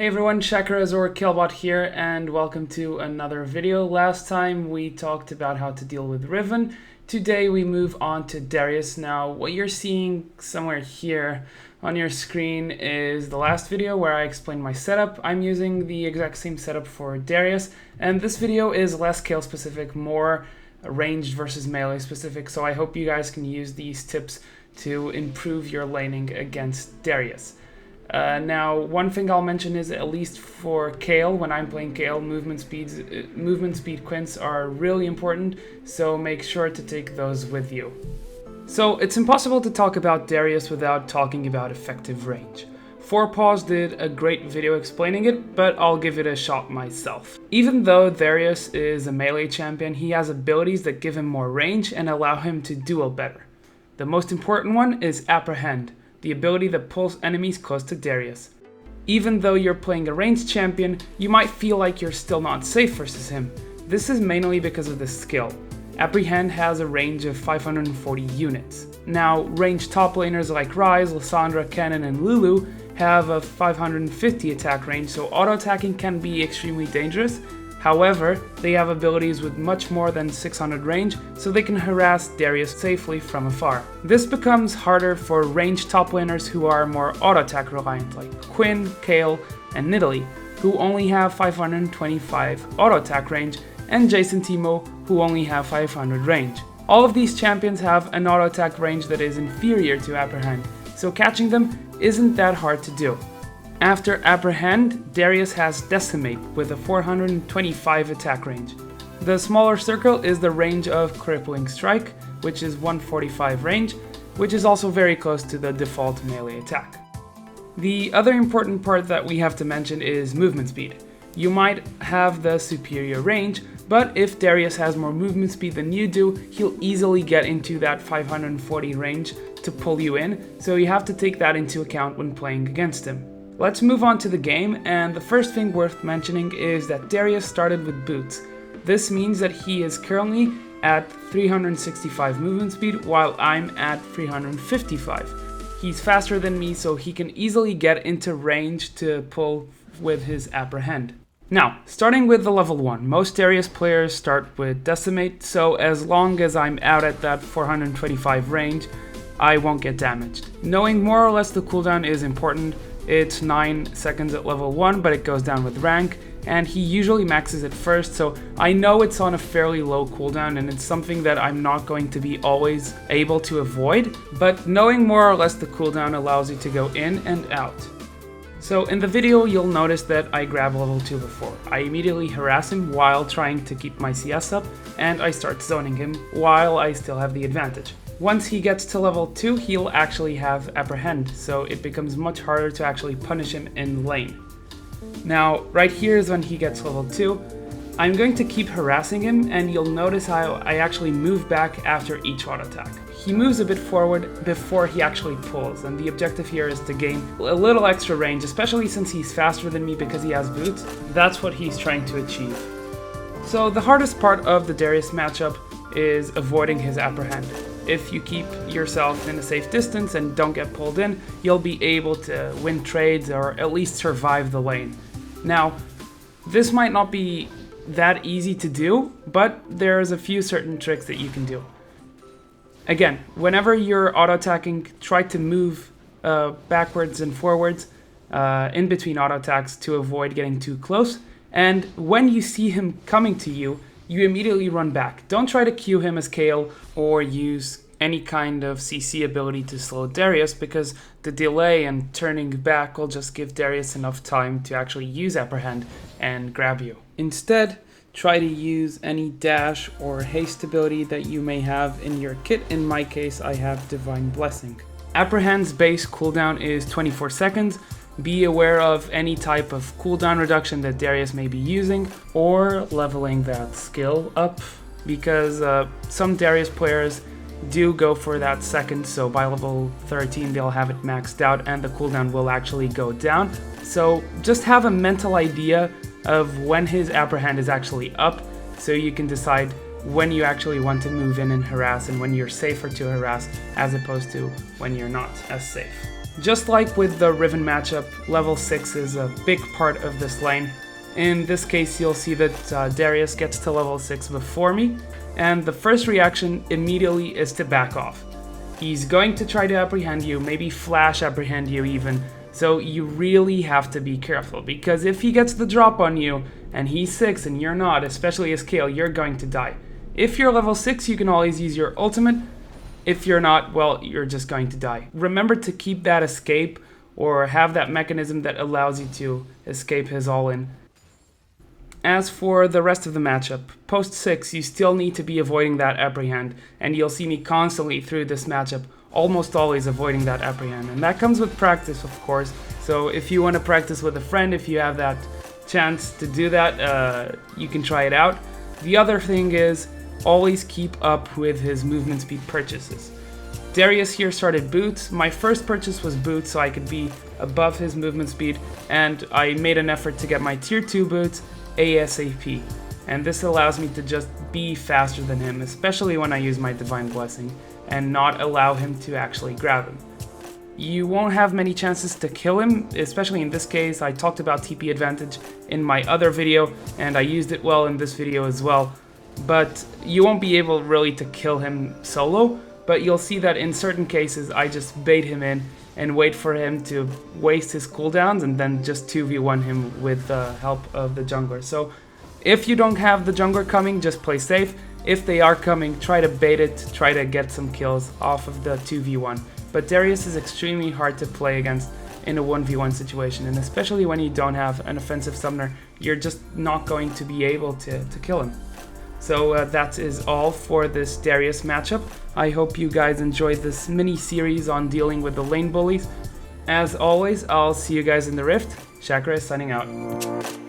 Hey everyone, Shakarez or Killbot here, and welcome to another video. Last time we talked about how to deal with Riven. Today we move on to Darius. Now what you're seeing somewhere here on your screen is the last video where I explained my setup. I'm using the exact same setup for Darius, and this video is less kill specific, more ranged versus melee specific, so I hope you guys can use these tips to improve your laning against Darius. Now, one thing I'll mention is, at least for Kayle, when I'm playing Kayle, movement speed quints are really important, so make sure to take those with you. So it's impossible to talk about Darius without talking about effective range. 4paws did a great video explaining it, but I'll give it a shot myself. Even though Darius is a melee champion, he has abilities that give him more range and allow him to duel better. The most important one is Apprehend, the ability that pulls enemies close to Darius. Even though you're playing a ranged champion, you might feel like you're still not safe versus him. This is mainly because of this skill. Apprehend has a range of 540 units. Now, ranged top laners like Ryze, Lissandra, Kennen, and Lulu have a 550 attack range, so auto-attacking can be extremely dangerous. However, they have abilities with much more than 600 range, so they can harass Darius safely from afar. This becomes harder for ranged top laners who are more auto-attack reliant, like Quinn, Kayle, and Nidalee, who only have 525 auto-attack range, and Jason Teemo, who only have 500 range. All of these champions have an auto-attack range that is inferior to Apprehend, so catching them isn't that hard to do. After Apprehend, Darius has Decimate with a 425 attack range. The smaller circle is the range of Crippling Strike, which is 145 range, which is also very close to the default melee attack. The other important part that we have to mention is movement speed. You might have the superior range, but if Darius has more movement speed than you do, he'll easily get into that 540 range to pull you in, so you have to take that into account when playing against him. Let's move on to the game, and the first thing worth mentioning is that Darius started with boots. This means that he is currently at 365 movement speed while I'm at 355. He's faster than me, so he can easily get into range to pull with his Apprehend. Now, starting with the level 1, most Darius players start with Decimate, so as long as I'm out at that 425 range, I won't get damaged. Knowing more or less the cooldown is important. It's 9 seconds at level 1, but it goes down with rank, and he usually maxes it first, so I know it's on a fairly low cooldown, and it's something that I'm not going to be always able to avoid, but knowing more or less the cooldown allows you to go in and out. So in the video, you'll notice that I grab level 2 before. I immediately harass him while trying to keep my CS up, and I start zoning him while I still have the advantage. Once he gets to level 2, he'll actually have Apprehend, so it becomes much harder to actually punish him in lane. Now, right here is when he gets level 2. I'm going to keep harassing him, and you'll notice how I actually move back after each auto attack. He moves a bit forward before he actually pulls, and the objective here is to gain a little extra range, especially since he's faster than me because he has boots. That's what he's trying to achieve. So the hardest part of the Darius matchup is avoiding his Apprehend. If you keep yourself in a safe distance and don't get pulled in, you'll be able to win trades or at least survive the lane. Now, this might not be that easy to do, but there's a few certain tricks that you can do. Again, whenever you're auto-attacking, try to move backwards and forwards in between auto-attacks to avoid getting too close. And when you see him coming to you, you immediately run back. Don't try to Q him as Kayle or use any kind of CC ability to slow Darius, because the delay and turning back will just give Darius enough time to actually use Apprehend and grab you. Instead, try to use any dash or haste ability that you may have in your kit. In my case, I have Divine Blessing. Apprehend's base cooldown is 24 seconds. Be aware of any type of cooldown reduction that Darius may be using, or leveling that skill up, because some Darius players do go for that second, so by level 13 they'll have it maxed out and the cooldown will actually go down. So just have a mental idea of when his Apprehend is actually up, so you can decide when you actually want to move in and harass and when you're safer to harass as opposed to when you're not as safe. Just like with the Riven matchup, level 6 is a big part of this lane. In this case, you'll see that Darius gets to level 6 before me, and the first reaction immediately is to back off. He's going to try to apprehend you, maybe flash apprehend you even, so you really have to be careful, because if he gets the drop on you, and he's 6 and you're not, especially as Kale, you're going to die. If you're level 6, you can always use your ultimate. If you're not, well, you're just going to die. Remember to keep that escape, or have that mechanism that allows you to escape his all-in. As for the rest of the matchup, post 6 you still need to be avoiding that apprehend, and you'll see me constantly through this matchup almost always avoiding that apprehend, and that comes with practice, of course. So if you want to practice with a friend, if you have that chance to do that, you can try it out. The other thing is always keep up with his movement speed purchases. Darius here started boots. My first purchase was boots so I could be above his movement speed, and I made an effort to get my tier 2 boots ASAP, and this allows me to just be faster than him, especially when I use my Divine Blessing, and not allow him to actually grab him. You won't have many chances to kill him, especially in this case. I talked about TP advantage in my other video, and I used it well in this video as well, but you won't be able really to kill him solo, but you'll see that in certain cases I just bait him in and wait for him to waste his cooldowns and then just 2v1 him with the help of the jungler. So if you don't have the jungler coming, just play safe. If they are coming, try to bait it, try to get some kills off of the 2v1. But Darius is extremely hard to play against in a 1v1 situation, and especially when you don't have an offensive summoner, you're just not going to be able to kill him. So that is all for this Darius matchup. I hope you guys enjoyed this mini series on dealing with the lane bullies. As always, I'll see you guys in the Rift. Shakarez signing out.